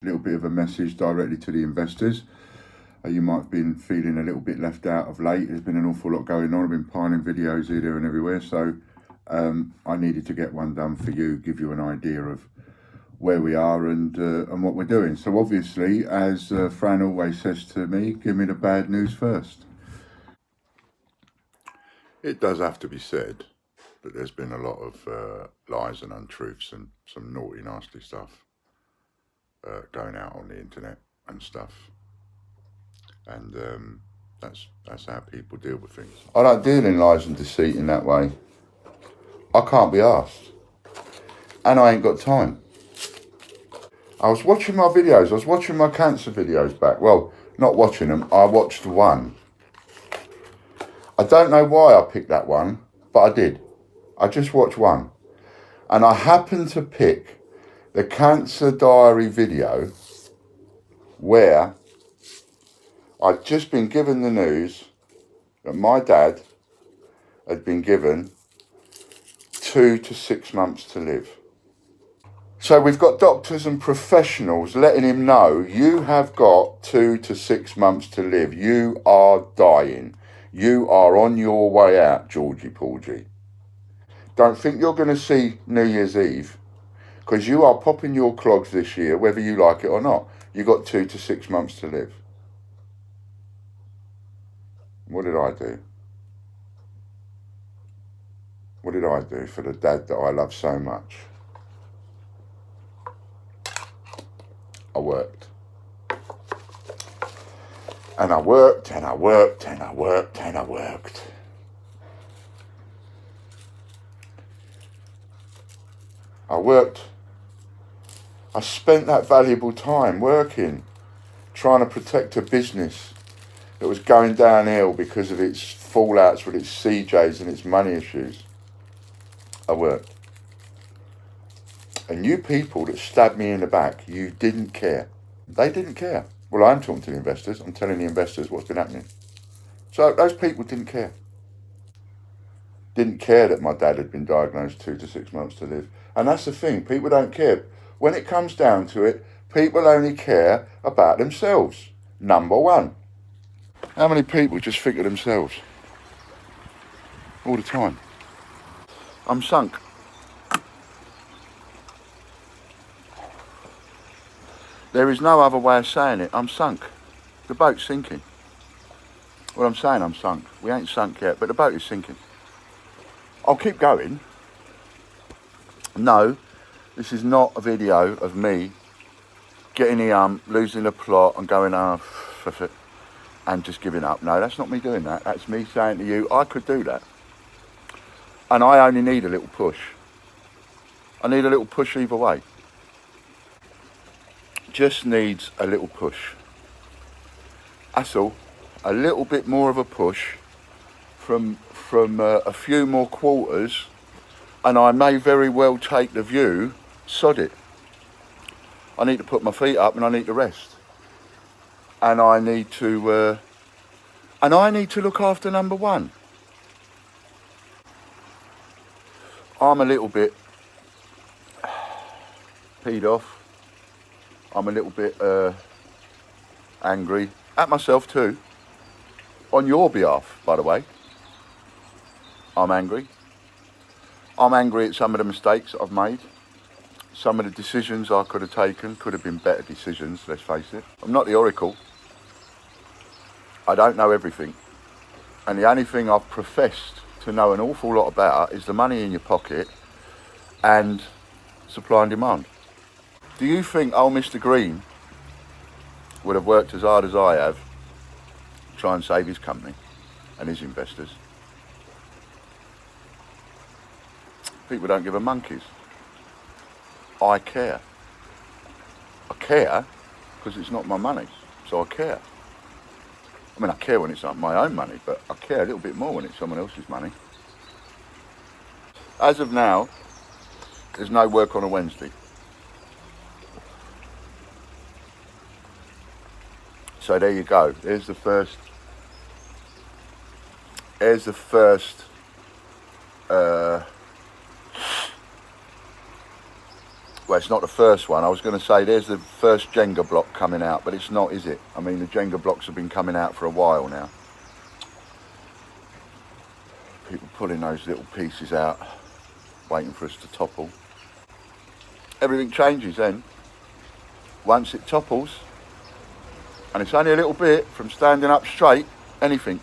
A little bit of a message directly to the investors. You might have been feeling a little bit left out of late. There's been an awful lot going on. I've been piling videos here, there and everywhere. So I needed to get one done for you, give you an idea of where we are and what we're doing. So obviously, as Fran always says to me, give me the bad news first. It does have to be said that there's been a lot of lies and untruths and some naughty, nasty stuff going out on the internet and stuff, and that's how people deal with things. I don't deal in lies and deceit in that way. I can't be asked, and I ain't got time. I was watching my videos. I was watching my cancer videos back. Well, not watching them. I watched one. I don't know why I picked that one, but I did. I just watched one, and I happened to pick the Cancer Diary video where I'd just been given the news that my dad had been given 2 to 6 months to live. So we've got doctors and professionals letting him know, you have got 2 to 6 months to live. You are dying. You are on your way out, Georgie Porgy. Don't think you're going to see New Year's Eve, because you are popping your clogs this year, whether you like it or not. You got 2 to 6 months to live. What did I do? What did I do for the dad that I love so much? I worked. And I worked, and I worked, and I worked, and I worked. I worked. I spent that valuable time working, trying to protect a business that was going downhill because of its fallouts with its CJs and its money issues. I worked. And you people that stabbed me in the back, you didn't care. They didn't care. Well, I'm talking to the investors. I'm telling the investors what's been happening. So those people didn't care. Didn't care that my dad had been diagnosed 2 to 6 months to live. And that's the thing, people don't care. When it comes down to it, people only care about themselves. Number one. How many people just think of themselves? All the time. I'm sunk. There is no other way of saying it. I'm sunk. The boat's sinking. Well, I'm saying I'm sunk. We ain't sunk yet, but the boat is sinking. I'll keep going. No, this is not a video of me getting the losing the plot and going and just giving up. No, that's not me doing that. That's me saying to you, I could do that. And I only need a little push. I need a little push either way. Just needs a little push. That's all. A little bit more of a push from a few more quarters, and I may very well take the view, sod it. I need to put my feet up and I need to rest. And I need to look after number one. I'm a little bit peed off. I'm a little bit angry at myself too. On your behalf, by the way. I'm angry. I'm angry at some of the mistakes that I've made. Some of the decisions I could have taken could have been better decisions, let's face it. I'm not the oracle. I don't know everything. And the only thing I've professed to know an awful lot about is the money in your pocket and supply and demand. Do you think old Mr. Green would have worked as hard as I have to try and save his company and his investors? People don't give a monkeys. I care. I care because it's not my money, so I care. I mean, I care when it's not my own money, but I care a little bit more when it's someone else's money. As of now, there's no work on a Wednesday. So there you go. There's the first well, it's not the first one. I was going to say there's the first Jenga block coming out, but it's not, is it? I mean, the Jenga blocks have been coming out for a while now. People pulling those little pieces out, waiting for us to topple. Everything changes then. Once it topples, and it's only a little bit from standing up straight, anything.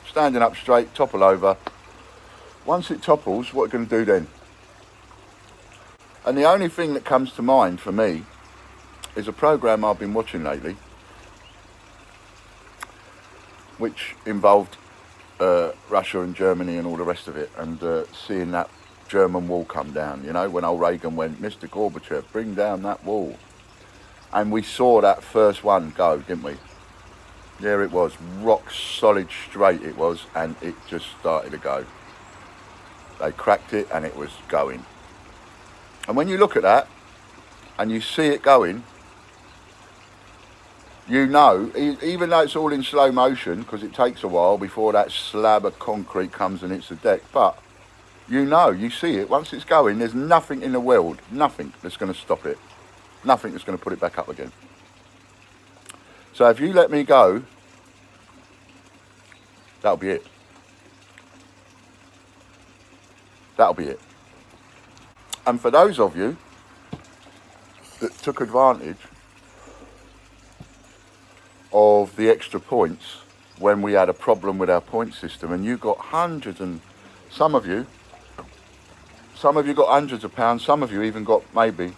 Standing up straight, topple over. Once it topples, what are you going to do then? And the only thing that comes to mind for me is a program I've been watching lately, which involved Russia and Germany and all the rest of it, and seeing that German wall come down, you know, when old Reagan went, Mr. Gorbachev, bring down that wall. And we saw that first one go, didn't we? There it was, rock solid straight it was, and it just started to go. They cracked it and it was going. And when you look at that and you see it going, you know, even though it's all in slow motion, because it takes a while before that slab of concrete comes and hits the deck, but you know, you see it, once it's going, there's nothing in the world, nothing that's going to stop it. Nothing that's going to put it back up again. So if you let me go, that'll be it. That'll be it. And for those of you that took advantage of the extra points when we had a problem with our point system, and you got hundreds, and some of you got hundreds of pounds, some of you even got maybe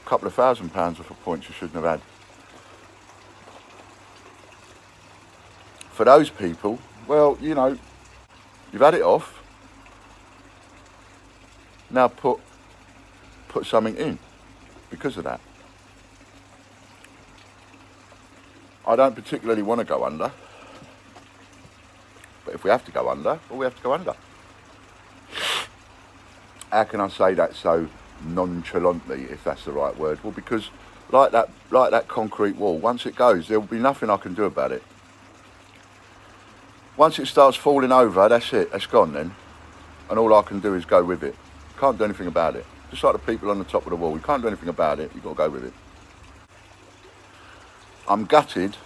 a couple of £1,000 worth of points you shouldn't have had. For those people, well, you know, you've had it off. Now put something in because of that. I don't particularly want to go under, but if we have to go under, well, we have to go under. How can I say that so nonchalantly, if that's the right word? Well, because like that concrete wall, once it goes, there will be nothing I can do about it. Once it starts falling over, that's it, it's gone then. And all I can do is go with it. Can't do anything about it. Just like the people on the top of the wall, you can't do anything about it, you've got to go with it. I'm gutted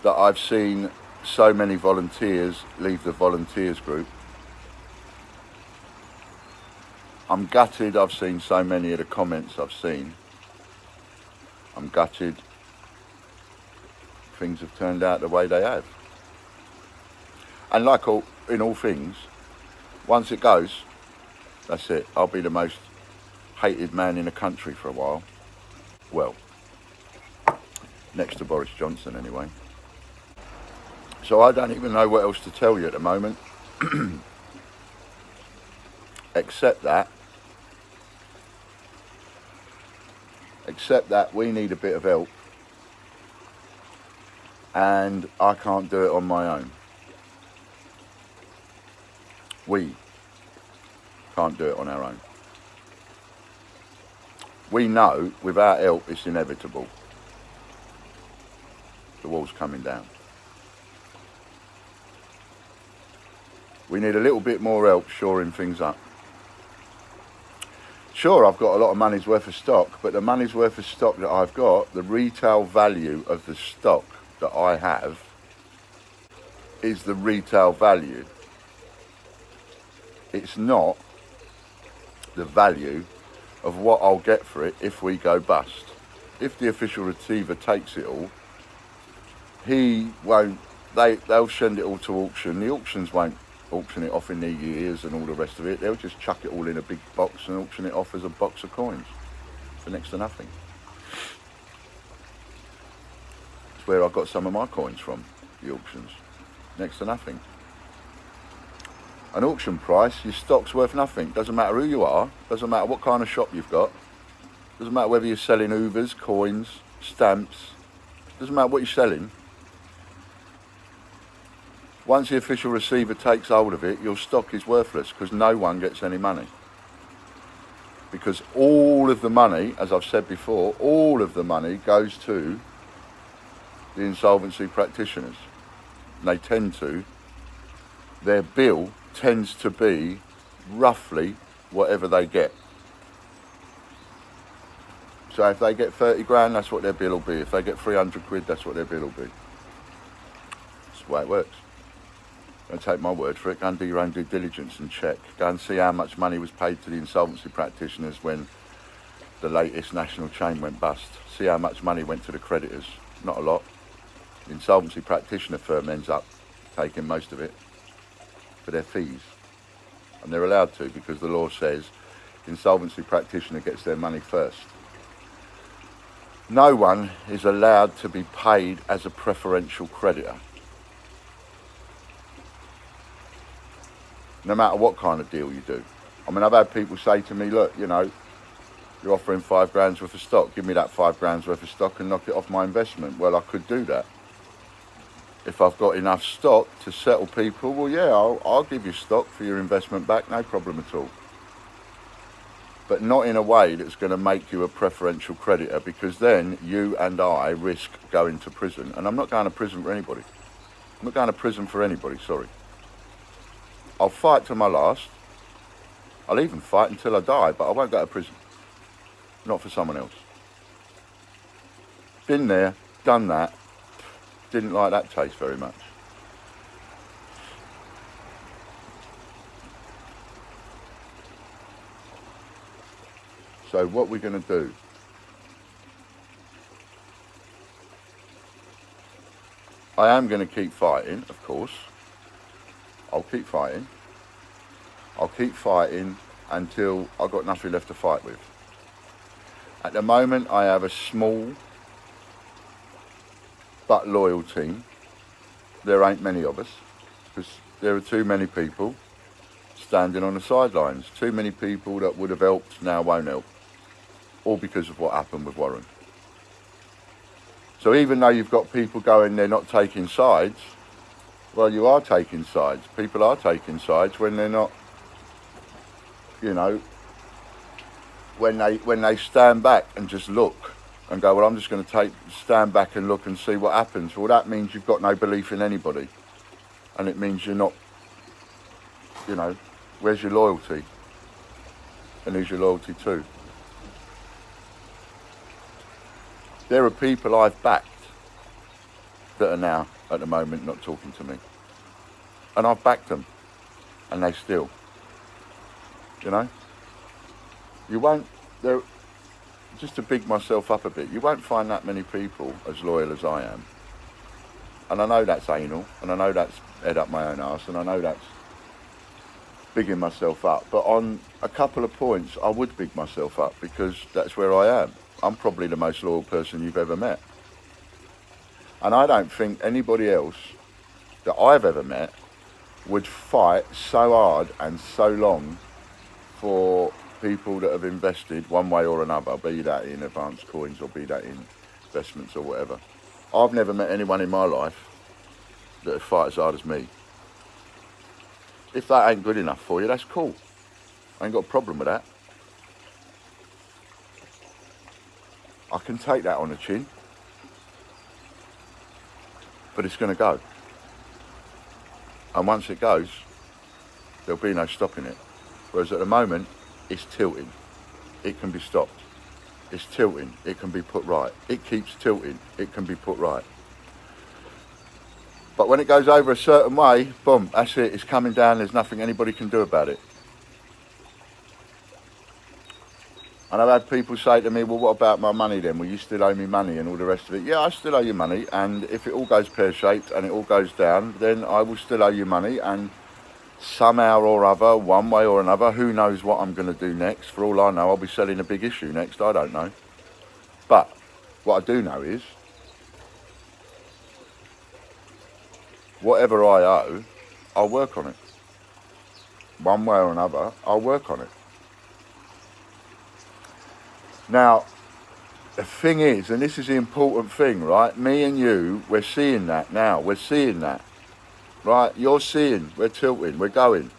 that I've seen so many volunteers leave the volunteers group. I'm gutted I've seen so many of the comments I've seen. I'm gutted things have turned out the way they have. And like in all things, once it goes, that's it. I'll be the most hated man in the country for a while. Well, next to Boris Johnson anyway. So I don't even know what else to tell you at the moment. Except that we need a bit of help, and I can't do it on my own. We can't do it on our own. We know without help it's inevitable. The wall's coming down. We need a little bit more help shoring things up. Sure, I've got a lot of money's worth of stock, but the money's worth of stock that I've got, the retail value of the stock that I have is the retail value. It's not the value of what I'll get for it if we go bust. If the official receiver takes it all, he won't, they'll send it all to auction. The auctions won't auction it off in their years and all the rest of it. They'll just chuck it all in a big box and auction it off as a box of coins for next to nothing. It's where I got some of my coins from, the auctions. Next to nothing. An auction price, your stock's worth nothing. Doesn't matter who you are, doesn't matter what kind of shop you've got, doesn't matter whether you're selling hoovers, coins, stamps, doesn't matter what you're selling. Once the official receiver takes hold of it, your stock is worthless because no one gets any money. Because all of the money, as I've said before, all of the money goes to the insolvency practitioners. And they tend to, their bill tends to be roughly whatever they get. So if they get 30 grand, that's what their bill will be. If they get 300 quid, that's what their bill will be. That's the way it works. Don't take my word for it. Go and do your own due diligence and check. Go and see how much money was paid to the insolvency practitioners when the latest national chain went bust. See how much money went to the creditors. Not a lot. The insolvency practitioner firm ends up taking most of it for their fees. And they're allowed to, because the law says the insolvency practitioner gets their money first. No one is allowed to be paid as a preferential creditor. No matter what kind of deal you do. I mean, I've had people say to me, look, you know, you're offering 5 grand's worth of stock. Give me that 5 grand's worth of stock and knock it off my investment. Well, I could do that. If I've got enough stock to settle people, well, yeah, I'll give you stock for your investment back, no problem at all. But not in a way that's going to make you a preferential creditor, because then you and I risk going to prison. And I'm not going to prison for anybody. I'm not going to prison for anybody, sorry. I'll fight to my last. I'll even fight until I die, but I won't go to prison. Not for someone else. Been there, done that. Didn't like that taste very much. So what we're going to do, I am going to keep fighting, of course. I'll keep fighting. I'll keep fighting until I've got nothing left to fight with. At the moment, I have a small but loyal team. There ain't many of us, because there are too many people standing on the sidelines. Too many people that would have helped now won't help. All because of what happened with Warren. So even though you've got people going, they're not taking sides, well, you are taking sides. People are taking sides when they're not, you know, when they stand back and just look and go, well, I'm just going to stand back and look and see what happens. Well, that means you've got no belief in anybody. And it means you're not, you know, where's your loyalty? And who's your loyalty to? There are people I've backed that are now, at the moment, not talking to me. And I've backed them. And they still. You know? You won't, just to big myself up a bit, you won't find that many people as loyal as I am. And I know that's anal, and I know that's head up my own arse, and I know that's bigging myself up. But on a couple of points, I would big myself up, because that's where I am. I'm probably the most loyal person you've ever met. And I don't think anybody else that I've ever met would fight so hard and so long for people that have invested one way or another, be that in advanced coins or be that in investments or whatever. I've never met anyone in my life that would fight as hard as me. If that ain't good enough for you, that's cool. I ain't got a problem with that. I can take that on the chin, but it's going to go. And once it goes, there'll be no stopping it. Whereas at the moment, it's tilting. It can be stopped. It's tilting. It can be put right. It keeps tilting. It can be put right. But when it goes over a certain way, boom, that's it. It's coming down. There's nothing anybody can do about it. And I've had people say to me, well, what about my money then? Well, you still owe me money and all the rest of it. Yeah, I still owe you money. And if it all goes pear-shaped and it all goes down, then I will still owe you money. And somehow or other, one way or another, who knows what I'm going to do next? For all I know, I'll be selling a big issue next. I don't know. But what I do know is, whatever I owe, I'll work on it. One way or another, I'll work on it. Now, the thing is, and this is the important thing, right? Me and you, we're seeing that now. We're seeing that. Right? You're seeing, we're tilting, we're going.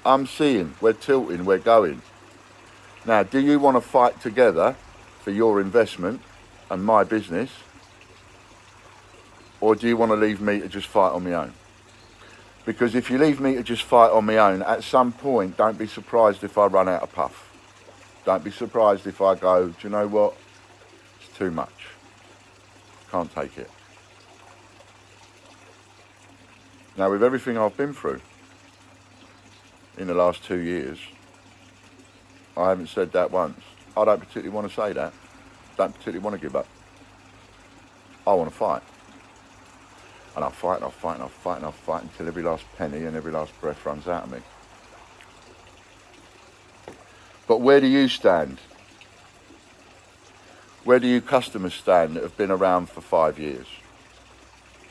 I'm seeing, we're tilting, we're going. Now, do you want to fight together for your investment and my business? Or do you want to leave me to just fight on my own? Because if you leave me to just fight on my own, at some point, don't be surprised if I run out of puff. Don't be surprised if I go, do you know what? It's too much. Can't take it. Now, with everything I've been through in the last 2 years, I haven't said that once. I don't particularly want to say that. Don't particularly want to give up. I want to fight. And I'll fight and I'll fight and I'll fight and I'll fight until every last penny and every last breath runs out of me. But where do you stand? Where do you customers stand that have been around for 5 years?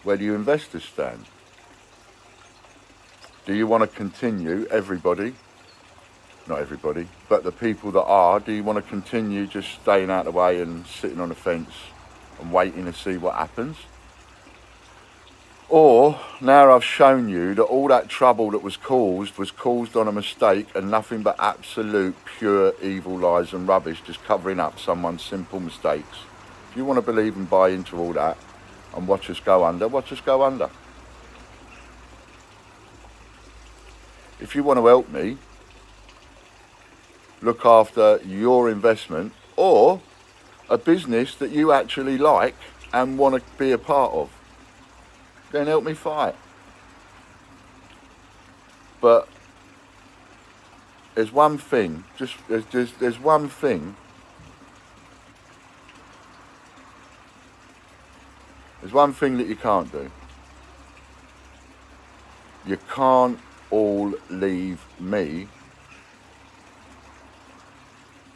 Where do you investors stand? Do you want to continue, everybody, not everybody, but the people that are, do you want to continue just staying out of the way and sitting on the fence and waiting to see what happens? Or, now I've shown you that all that trouble that was caused on a mistake and nothing but absolute pure evil lies and rubbish just covering up someone's simple mistakes. If you want to believe and buy into all that and watch us go under, watch us go under. If you want to help me look after your investment or a business that you actually like and want to be a part of, then help me fight. But there's one thing, there's one thing. There's one thing that you can't do. You can't all leave me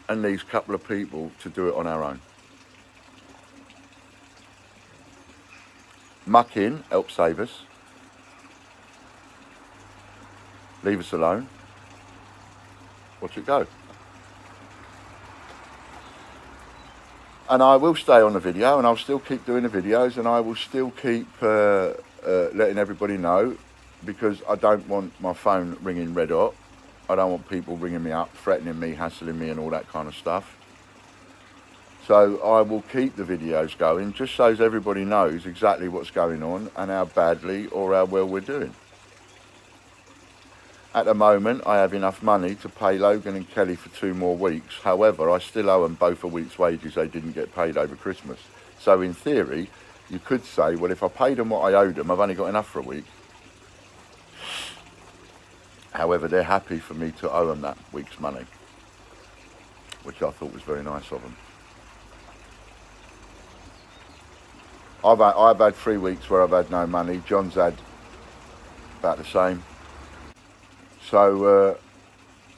and these couple of people to do it on our own. Muck in, help save us. Leave us alone. Watch it go. And I will stay on the video and I'll still keep doing the videos and I will still keep letting everybody know, because I don't want my phone ringing red hot. I don't want people ringing me up, threatening me, hassling me and all that kind of stuff. So I will keep the videos going just so as everybody knows exactly what's going on and how badly or how well we're doing. At the moment, I have enough money to pay Logan and Kelly for 2 more weeks. However, I still owe them both a week's wages they didn't get paid over Christmas. So in theory, you could say, well, if I paid them what I owed them, I've only got enough for a week. However, they're happy for me to owe them that week's money, which I thought was very nice of them. I've had 3 weeks where I've had no money. John's had about the same. So,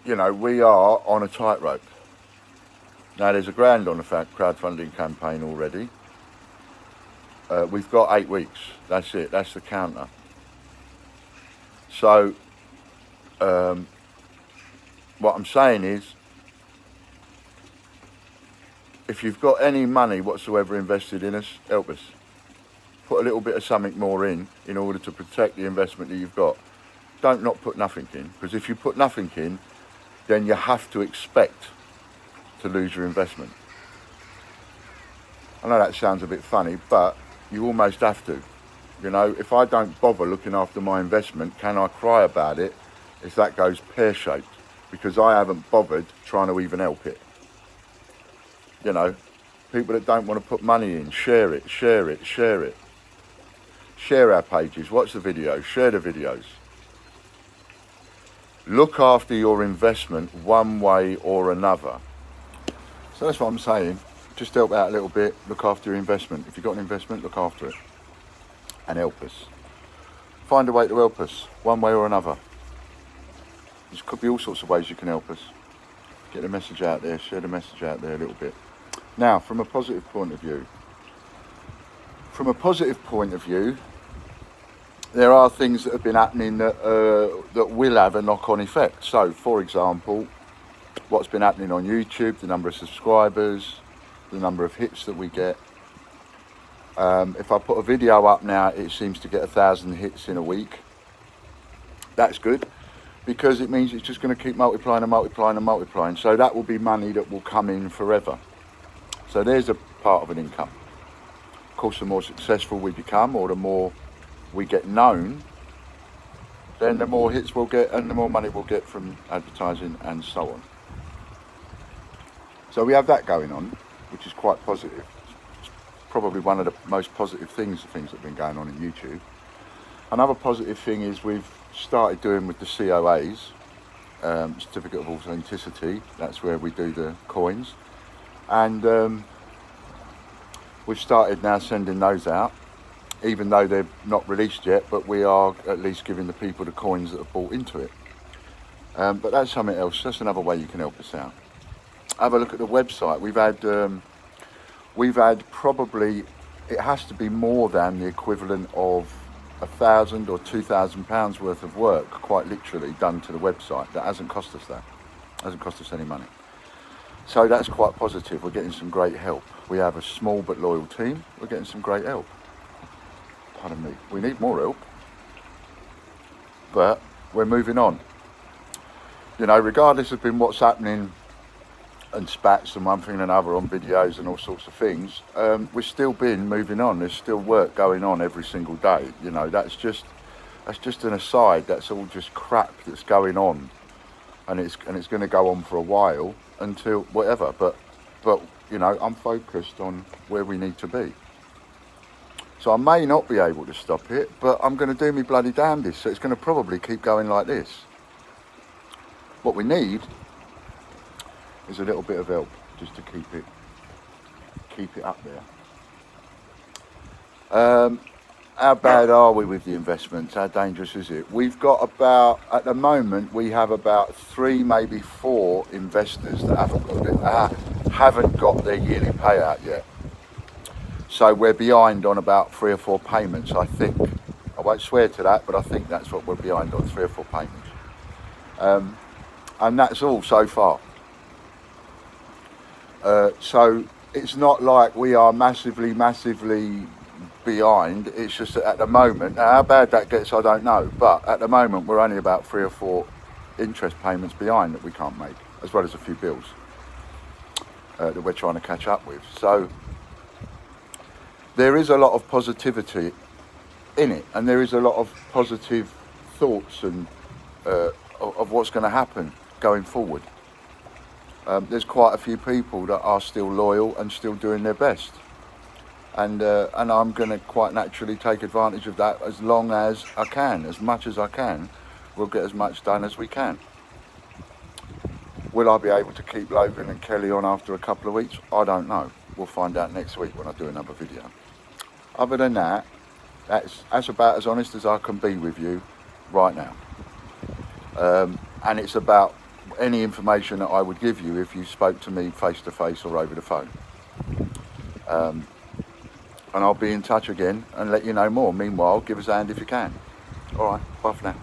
you know, we are on a tightrope. Now, there's £1,000 on the crowdfunding campaign already. We've got 8 weeks. That's it. That's the counter. So, what I'm saying is, if you've got any money whatsoever invested in us, help us. Put a little bit of something more in order to protect the investment that you've got. Don't not put nothing in, because if you put nothing in, then you have to expect to lose your investment. I know that sounds a bit funny, but you almost have to. You know, if I don't bother looking after my investment, can I cry about it if that goes pear-shaped? Because I haven't bothered trying to even help it. You know, people that don't want to put money in, share it, share it, share it. Share our pages, watch the videos, share the videos. Look after your investment one way or another. So that's what I'm saying. Just help out a little bit, look after your investment. If you've got an investment, look after it. And help us. Find a way to help us, one way or another. There could be all sorts of ways you can help us. Get the message out there, share the message out there a little bit. Now, from a positive point of view. From a positive point of view, there are things that have been happening that will have a knock-on effect. So, for example, what's been happening on YouTube, the number of subscribers, the number of hits that we get. If I put a video up now, it seems to get 1,000 hits in a week. That's good, because it means it's just going to keep multiplying and multiplying and multiplying. So that will be money that will come in forever. So there's a part of an income. Of course, the more successful we become, or the more we get known, then the more hits we'll get and the more money we'll get from advertising and so on. So we have that going on, which is quite positive. It's probably one of the most positive things that have been going on in YouTube. Another positive thing is we've started doing with the COAs, Certificate of Authenticity. That's where we do the coins. And we've started now sending those out, even though they're not released yet, but we are at least giving the people the coins that have bought into it. But that's something else. That's another way you can help us out. Have a look at the website. We've had probably, it has to be more than the equivalent of £1,000 or £2,000 worth of work, quite literally, done to the website. That hasn't cost us that. Hasn't cost us any money. So that's quite positive. We're getting some great help. We have a small but loyal team. We're getting some great help. Pardon me. We need more help. But we're moving on. You know, regardless of what's happening and spats and one thing and another on videos and all sorts of things, we've still been moving on. There's still work going on every single day. You know, that's just an aside. That's all just crap that's going on, and it's going to go on for a while until whatever. But you know, I'm focused on where we need to be. So I may not be able to stop it, but I'm going to do me bloody damnedest. So it's going to probably keep going like this. What we need is a little bit of help just to keep it up there. How bad are we with the investments? How dangerous is it? We've got about, at the moment, we have about 3, maybe 4 investors that haven't got their yearly payout yet. So we're behind on about 3 or 4 payments, I think. I won't swear to that, but I think that's what we're behind on, 3 or 4 payments. And that's all so far. So it's not like we are massively behind. It's just that at the moment, now how bad that gets I don't know, but at the moment we're only about 3 or 4 interest payments behind that we can't make, as well as a few bills that we're trying to catch up with. So there is a lot of positivity in it, and there is a lot of positive thoughts and of what's going to happen going forward. There's quite a few people that are still loyal and still doing their best, and I'm going to quite naturally take advantage of that as long as I can, as much as I can. We'll get as much done as we can. Will I be able to keep Logan and Kelly on after a couple of weeks? I don't know. We'll find out next week when I do another video. Other than that, that's about as honest as I can be with you right now. And it's about any information that I would give you if you spoke to me face to face or over the phone. And I'll be in touch again and let you know more. Meanwhile, give us a hand if you can. All right, bye for now.